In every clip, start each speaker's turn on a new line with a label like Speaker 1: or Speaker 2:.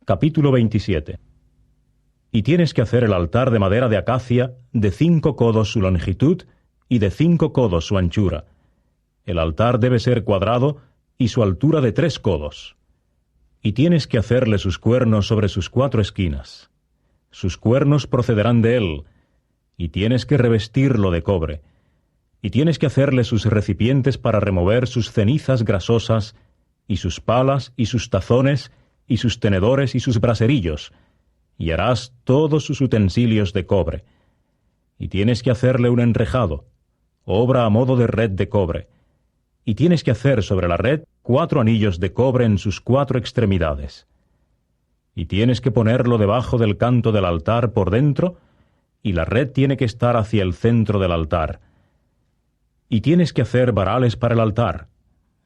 Speaker 1: Capítulo 27. Y tienes que hacer el altar de madera de acacia, de 5 codos su longitud y de 5 codos su anchura. El altar debe ser cuadrado y su altura de 3 codos. Y tienes que hacerle sus cuernos sobre sus 4 esquinas. Sus cuernos procederán de él, y tienes que revestirlo de cobre. Y tienes que hacerle sus recipientes para remover sus cenizas grasosas, y sus palas, y sus tazones, y sus tenedores, y sus braserillos, y harás todos sus utensilios de cobre. Y tienes que hacerle un enrejado, obra a modo de red de cobre. Y tienes que hacer sobre la red 4 anillos de cobre en sus 4 extremidades. Y tienes que ponerlo debajo del canto del altar por dentro, y la red tiene que estar hacia el centro del altar. Y tienes que hacer varales para el altar,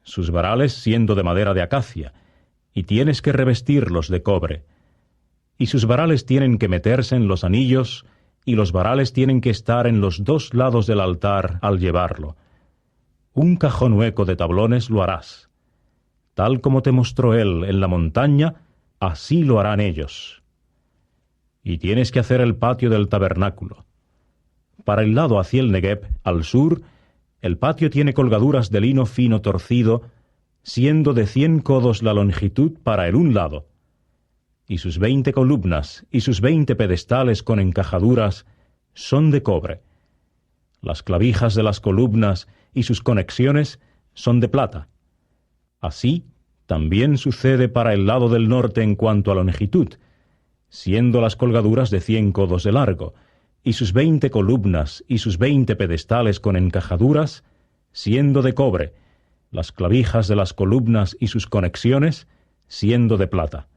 Speaker 1: sus varales siendo de madera de acacia, y tienes que revestirlos de cobre. Y sus varales tienen que meterse en los anillos, y los varales tienen que estar en los 2 lados del altar al llevarlo. Un cajón hueco de tablones lo harás. Tal como te mostró él en la montaña, así lo harán ellos. Y tienes que hacer el patio del tabernáculo. Para el lado hacia el Negueb, al sur, el patio tiene colgaduras de lino fino torcido, siendo de 100 codos la longitud para el un lado, y sus 20 columnas y sus 20 pedestales con encajaduras son de cobre. Las clavijas de las columnas y sus conexiones son de plata. Así también sucede para el lado del norte en cuanto a longitud, siendo las colgaduras de 100 codos de largo, y sus 20 columnas y sus 20 pedestales con encajaduras, siendo de cobre, las clavijas de las columnas y sus conexiones, siendo de plata.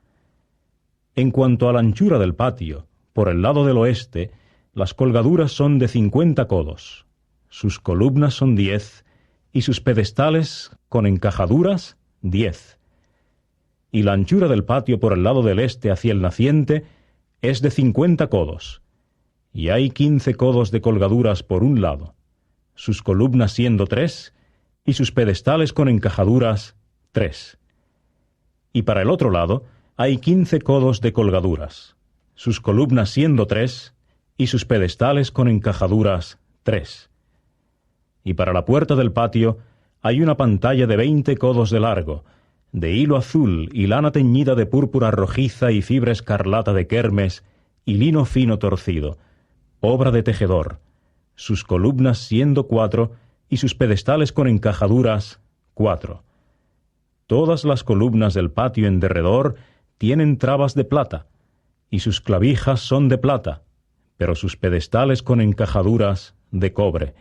Speaker 1: En cuanto a la anchura del patio, por el lado del oeste, las colgaduras son de 50 codos, sus columnas son 10, y sus pedestales con encajaduras 10. Y la anchura del patio por el lado del este hacia el naciente es de 50 codos, y hay 15 codos de colgaduras por un lado, sus columnas siendo 3, y sus pedestales con encajaduras 3. Y para el otro lado hay 15 codos de colgaduras, sus columnas siendo 3, y sus pedestales con encajaduras 3. Y para la puerta del patio hay una pantalla de 20 codos de largo, de hilo azul y lana teñida de púrpura rojiza y fibra escarlata de kermes y lino fino torcido, obra de tejedor, sus columnas siendo 4 y sus pedestales con encajaduras 4. Todas las columnas del patio en derredor tienen trabas de plata, y sus clavijas son de plata, pero sus pedestales con encajaduras de cobre.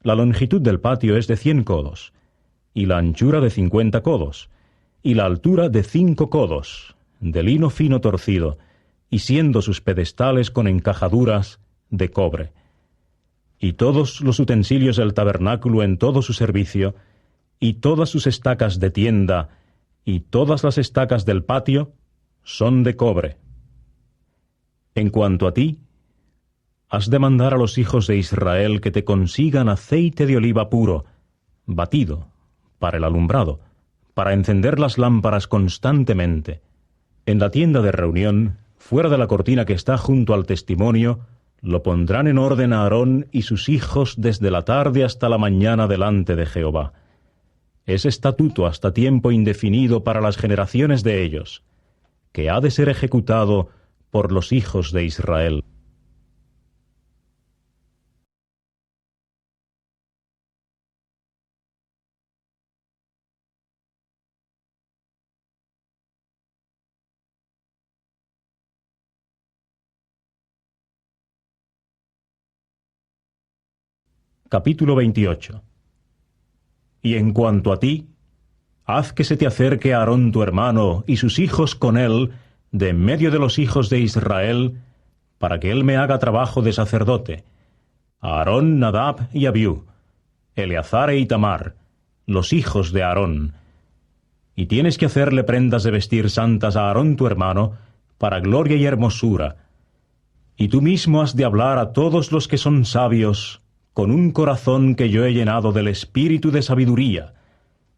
Speaker 1: La longitud del patio es de 100 codos, y la anchura de 50 codos, y la altura de 5 codos, de lino fino torcido, y siendo sus pedestales con encajaduras de cobre. Y todos los utensilios del tabernáculo en todo su servicio, y todas sus estacas de tienda, y todas las estacas del patio, son de cobre. En cuanto a ti, has de mandar a los hijos de Israel que te consigan aceite de oliva puro, batido, para el alumbrado, para encender las lámparas constantemente. En la tienda de reunión, fuera de la cortina que está junto al testimonio, lo pondrán en orden a Aarón y sus hijos desde la tarde hasta la mañana delante de Jehová. Es estatuto hasta tiempo indefinido para las generaciones de ellos, que ha de ser ejecutado por los hijos de Israel. Capítulo 28. Y en cuanto a ti, haz que se te acerque Aarón tu hermano y sus hijos con él, de en medio de los hijos de Israel, para que él me haga trabajo de sacerdote, a Aarón, Nadab y Abiú, Eleazar e Itamar, los hijos de Aarón. Y tienes que hacerle prendas de vestir santas a Aarón tu hermano, para gloria y hermosura. Y tú mismo has de hablar a todos los que son sabios, con un corazón que yo he llenado del espíritu de sabiduría,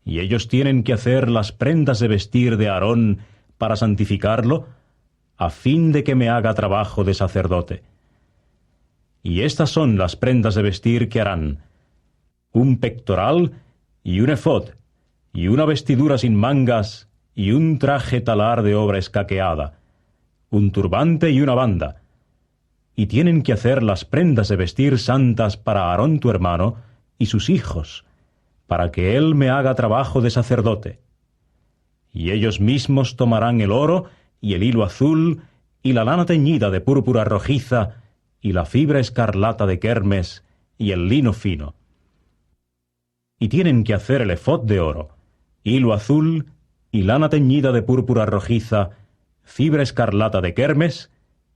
Speaker 1: y ellos tienen que hacer las prendas de vestir de Aarón para santificarlo, a fin de que me haga trabajo de sacerdote. Y estas son las prendas de vestir que harán: un pectoral y un efod, y una vestidura sin mangas, y un traje talar de obra escaqueada, un turbante y una banda. Y tienen que hacer las prendas de vestir santas para Aarón tu hermano y sus hijos, para que él me haga trabajo de sacerdote. Y ellos mismos tomarán el oro y el hilo azul y la lana teñida de púrpura rojiza y la fibra escarlata de kermes y el lino fino. Y tienen que hacer el efod de oro, hilo azul y lana teñida de púrpura rojiza, fibra escarlata de kermes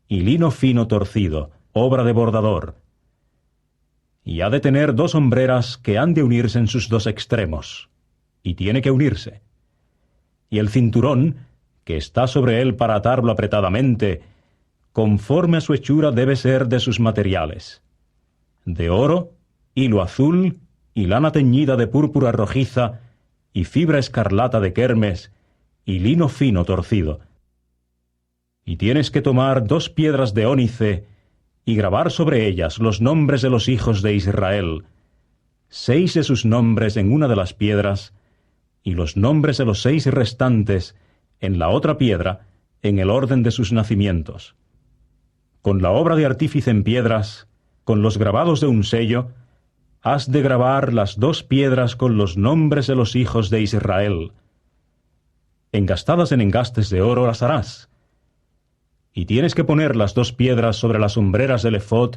Speaker 1: y lino fino torcido, obra de bordador. Y ha de tener 2 hombreras que han de unirse en sus 2 extremos, y tiene que unirse. Y el cinturón, que está sobre él para atarlo apretadamente, conforme a su hechura debe ser de sus materiales: de oro, hilo azul y lana teñida de púrpura rojiza, y fibra escarlata de kermes, y lino fino torcido. Y tienes que tomar 2 piedras de ónice, y grabar sobre ellas los nombres de los hijos de Israel, 6 de sus nombres en una de las piedras, y los nombres de los 6 restantes en la otra piedra, en el orden de sus nacimientos. Con la obra de artífice en piedras, con los grabados de un sello, has de grabar las 2 piedras con los nombres de los hijos de Israel. Engastadas en engastes de oro las harás. Y tienes que poner las 2 piedras sobre las hombreras del efod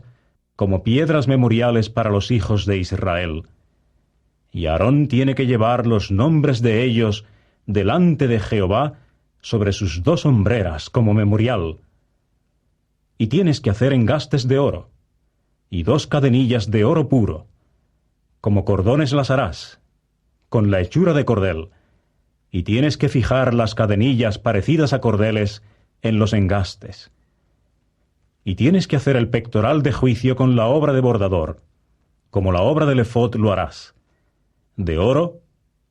Speaker 1: como piedras memoriales para los hijos de Israel. Y Aarón tiene que llevar los nombres de ellos delante de Jehová sobre sus 2 hombreras como memorial. Y tienes que hacer engastes de oro, y 2 cadenillas de oro puro. Como cordones las harás, con la hechura de cordel, y tienes que fijar las cadenillas parecidas a cordeles en los engastes. Y tienes que hacer el pectoral de juicio con la obra de bordador, como la obra del efod lo harás: de oro,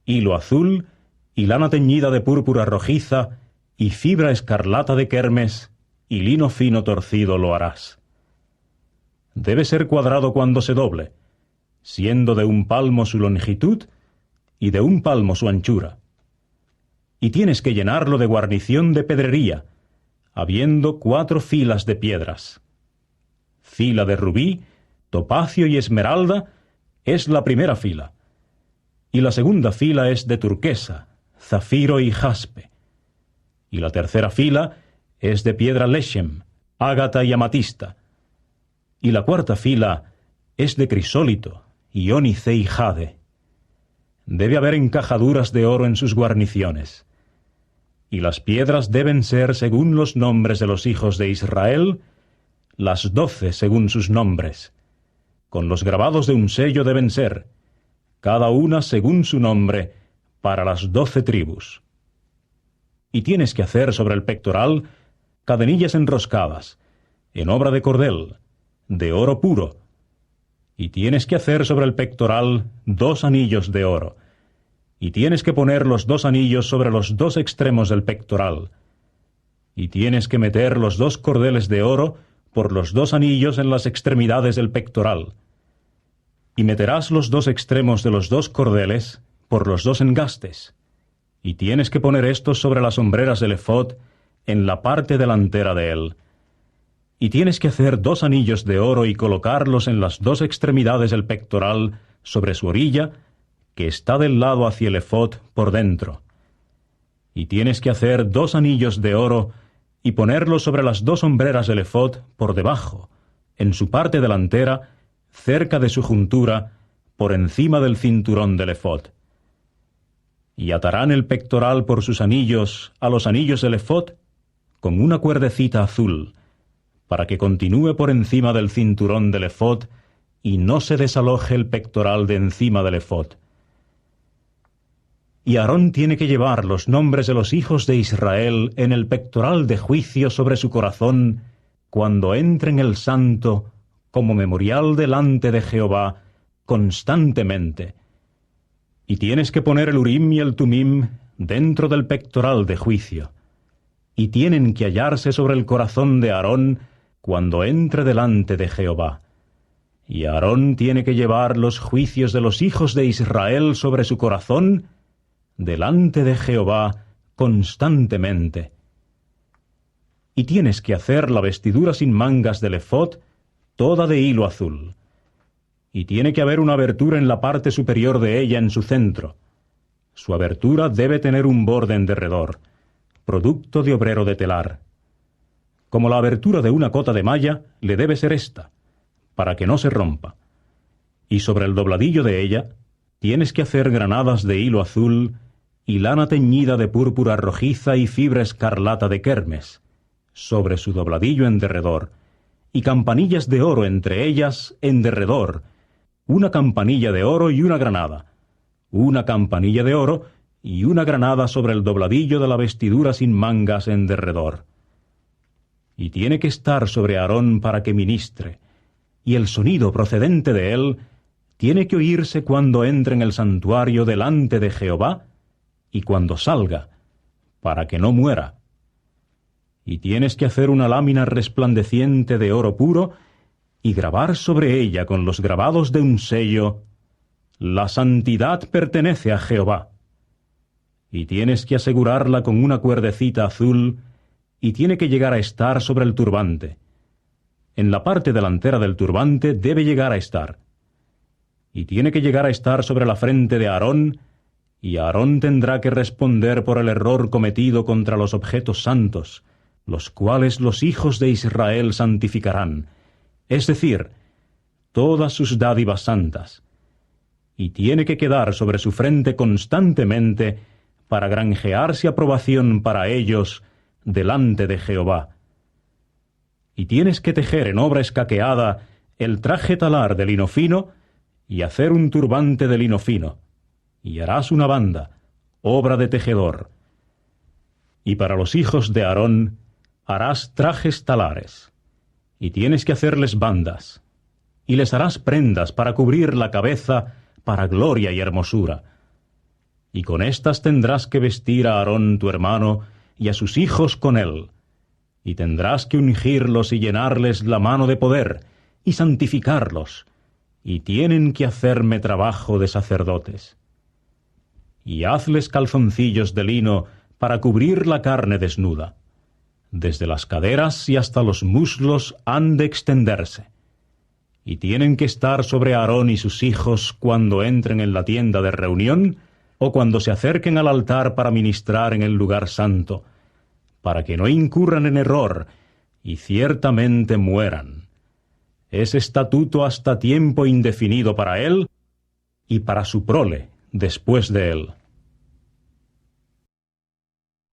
Speaker 1: hilo azul y lana teñida de púrpura rojiza y fibra escarlata de kermes y lino fino torcido lo harás. Debe ser cuadrado cuando se doble, siendo de 1 palmo su longitud y de 1 palmo su anchura. Y tienes que llenarlo de guarnición de pedrería, habiendo 4 filas de piedras. Fila de rubí, topacio y esmeralda es la primera fila, y la segunda fila es de turquesa, zafiro y jaspe, y la tercera fila es de piedra leshem, ágata y amatista, y la cuarta fila es de crisólito, iónice y jade. Debe haber encajaduras de oro en sus guarniciones. Y las piedras deben ser según los nombres de los hijos de Israel, las 12 según sus nombres. Con los grabados de un sello deben ser, cada una según su nombre, para las 12 tribus. Y tienes que hacer sobre el pectoral cadenillas enroscadas, en obra de cordel, de oro puro. Y tienes que hacer sobre el pectoral 2 anillos de oro. Y tienes que poner los 2 anillos sobre los 2 extremos del pectoral. Y tienes que meter los 2 cordeles de oro por los 2 anillos en las extremidades del pectoral. Y meterás los 2 extremos de los 2 cordeles por los 2 engastes. Y tienes que poner estos sobre las hombreras del efod en la parte delantera de él. Y tienes que hacer 2 anillos de oro y colocarlos en las 2 extremidades del pectoral sobre su orilla, que está del lado hacia el efod por dentro. Y tienes que hacer 2 anillos de oro y ponerlos sobre las 2 hombreras del efod por debajo, en su parte delantera, cerca de su juntura, por encima del cinturón del efod. Y atarán el pectoral por sus anillos a los anillos del efod con una cuerdecita azul, para que continúe por encima del cinturón del efod y no se desaloje el pectoral de encima del efod. Y Aarón tiene que llevar los nombres de los hijos de Israel en el pectoral de juicio sobre su corazón cuando entre en el santo como memorial delante de Jehová constantemente. Y tienes que poner el Urim y el Tumim dentro del pectoral de juicio. y tienen que hallarse sobre el corazón de Aarón cuando entre delante de Jehová. Y Aarón tiene que llevar los juicios de los hijos de Israel sobre su corazón delante de Jehová constantemente. Y tienes que hacer la vestidura sin mangas del ephod toda de hilo azul. Y tiene que haber una abertura en la parte superior de ella en su centro. Su abertura debe tener un borde en derredor, producto de obrero de telar. Como la abertura de una cota de malla, le debe ser esta, para que no se rompa. Y sobre el dobladillo de ella tienes que hacer granadas de hilo azul y lana teñida de púrpura rojiza y fibra escarlata de kermes, sobre su dobladillo en derredor, y campanillas de oro entre ellas en derredor, una campanilla de oro y una granada, una campanilla de oro y una granada sobre el dobladillo de la vestidura sin mangas en derredor. Y tiene que estar sobre Aarón para que ministre, y el sonido procedente de él tiene que oírse cuando entre en el santuario delante de Jehová y cuando salga, para que no muera. Y tienes que hacer una lámina resplandeciente de oro puro y grabar sobre ella con los grabados de un sello: La santidad pertenece a Jehová. Y tienes que asegurarla con una cuerdecita azul y tiene que llegar a estar sobre el turbante. En la parte delantera del turbante debe llegar a estar. Y tiene que llegar a estar sobre la frente de Aarón, y Aarón tendrá que responder por el error cometido contra los objetos santos, los cuales los hijos de Israel santificarán, es decir, todas sus dádivas santas. Y tiene que quedar sobre su frente constantemente para granjearse aprobación para ellos delante de Jehová. Y tienes que tejer en obra escaqueada el traje talar de lino fino y hacer un turbante de lino fino, y harás una banda, obra de tejedor. Y para los hijos de Aarón harás trajes talares, y tienes que hacerles bandas, y les harás prendas para cubrir la cabeza para gloria y hermosura. Y con éstas tendrás que vestir a Aarón tu hermano y a sus hijos con él, y tendrás que ungirlos y llenarles la mano de poder, y santificarlos, y tienen que hacerme trabajo de sacerdotes. Y hazles calzoncillos de lino para cubrir la carne desnuda. Desde las caderas y hasta los muslos han de extenderse. Y tienen que estar sobre Aarón y sus hijos cuando entren en la tienda de reunión o cuando se acerquen al altar para ministrar en el lugar santo, para que no incurran en error y ciertamente mueran. Es estatuto hasta tiempo indefinido para él y para su prole después de él.